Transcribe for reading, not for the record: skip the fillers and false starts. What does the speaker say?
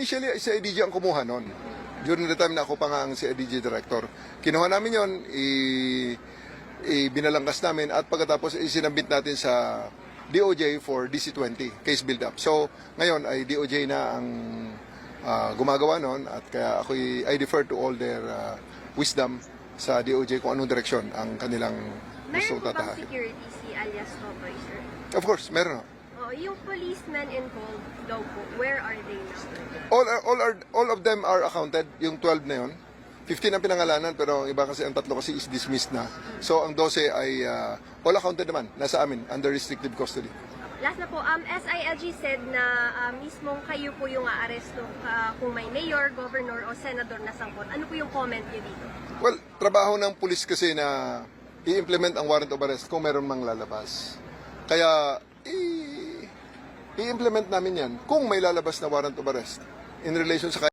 Initially, si IDG ang kumuha noon. During the time na ako pa nga ang si IDG director. Kinuha namin yon, binalangkas namin at pagkatapos isinabit natin sa DOJ for DC-20, case build-up. So, ngayon ay DOJ na ang gumagawa noon at kaya I defer to all their wisdom sa DOJ kung anong direksyon ang kanilang gusto Meron po bang tatahakin. security si alias Totoy, sir? Of course, meron. Oh, yung policemen involved daw po, where are they now? All of them are accounted, yung 12 na yun. 15 ang pinangalanan pero iba kasi ang tatlo kasi is dismissed na. So ang 12 ay all accounted naman, nasa amin, under restrictive custody. Last na po, SILG said na mismong kayo po yung aaresto kung may mayor, governor o senador na sangkot. Ano po yung comment niyo dito? Well, trabaho ng pulis kasi na i-implement ang warrant of arrest kung meron mang lalabas. Kaya i-implement namin yan kung may lalabas na warrant of arrest in relation sa